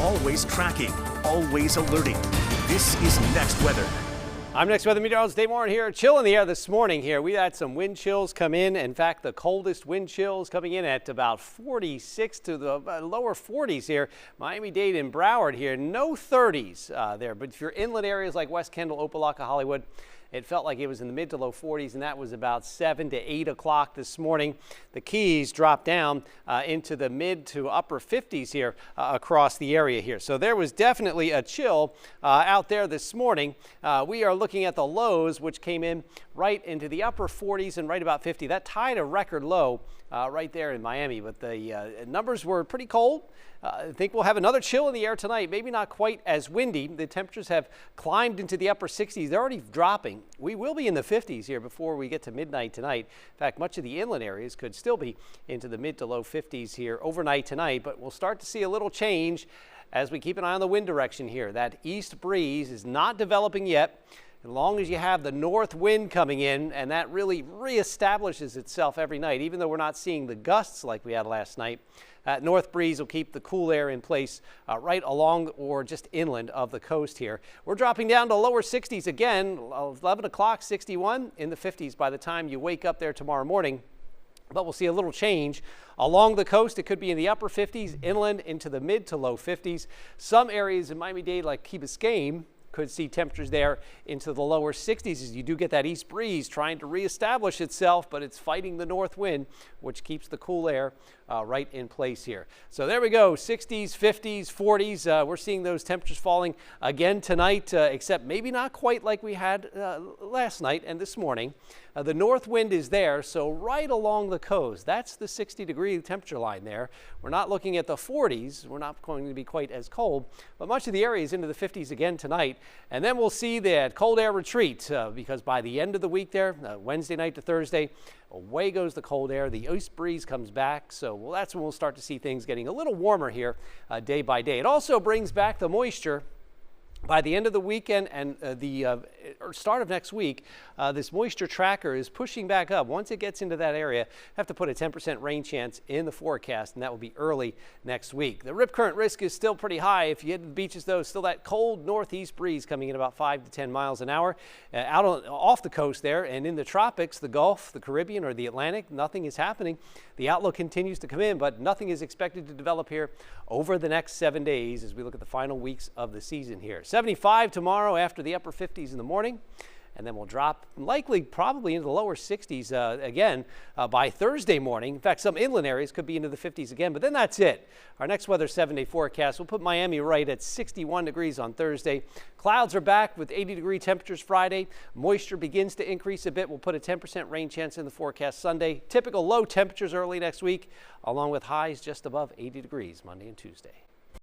always tracking, always alerting. This is Next Weather. I'm Next Weather Meteorologist Dave Warren here. Chill in the air this morning here. We had some wind chills come in. In fact, the coldest wind chills coming in at about 46 to the lower 40s here. Miami-Dade and Broward here. No 30s there. But if you're inland areas like West Kendall, Opelika, Hollywood, it felt like it was in the mid to low 40s, and that was about 7 to 8 o'clock this morning. The Keys dropped down into the mid to upper 50s here across the area here. So there was definitely a chill out there this morning. We are looking at the lows, which came in right into the upper 40s and right about 50. That tied a record low right there in Miami, but the numbers were pretty cold. I think we'll have another chill in the air tonight, maybe not quite as windy. The temperatures have climbed into the upper 60s. They're already dropping. We will be in the 50s here before we get to midnight tonight. In fact, much of the inland areas could still be into the mid to low 50s here overnight tonight, but we'll start to see a little change as we keep an eye on the wind direction here. That east breeze is not developing yet. As long as you have the north wind coming in, and that really reestablishes itself every night, even though we're not seeing the gusts like we had last night, that north breeze will keep the cool air in place right along or just inland of the coast here. We're dropping down to lower 60s again, 11 o'clock, 61, in the 50s by the time you wake up there tomorrow morning. But we'll see a little change along the coast. It could be in the upper 50s, inland into the mid to low 50s. Some areas in Miami-Dade like Key Biscayne could see temperatures there into the lower 60s as you do get that east breeze trying to reestablish itself, but it's fighting the north wind, which keeps the cool air right in place here. So there we go, 60s, 50s, 40s. We're seeing those temperatures falling again tonight, except maybe not quite like we had last night and this morning. The north wind is there, so right along the coast, that's the 60-degree temperature line there. We're not looking at the 40s. We're not going to be quite as cold, but much of the area is into the 50s again tonight. And then we'll see that cold air retreat because by the end of the week there, Wednesday night to Thursday, away goes the cold air. The east breeze comes back, so that's when we'll start to see things getting a little warmer here day by day. It also brings back the moisture. By the end of the weekend and the start of next week, this moisture tracker is pushing back up. Once it gets into that area, have to put a 10% rain chance in the forecast, and that will be early next week. The rip current risk is still pretty high. If you hit the beaches, though, still that cold northeast breeze coming in about 5 to 10 miles an hour. Off the coast there and in the tropics, the Gulf, the Caribbean, or the Atlantic, nothing is happening. The outlook continues to come in, but nothing is expected to develop here over the next 7 days as we look at the final weeks of the season here. 75 tomorrow after the upper 50s in the morning, and then we'll drop likely probably into the lower 60s again by Thursday morning. In fact, some inland areas could be into the 50s again, but then that's it. Our next weather 7-day forecast will put Miami right at 61 degrees on Thursday. Clouds are back with 80-degree temperatures Friday. Moisture begins to increase a bit. We'll put a 10% rain chance in the forecast Sunday. Typical low temperatures early next week, along with highs just above 80 degrees Monday and Tuesday.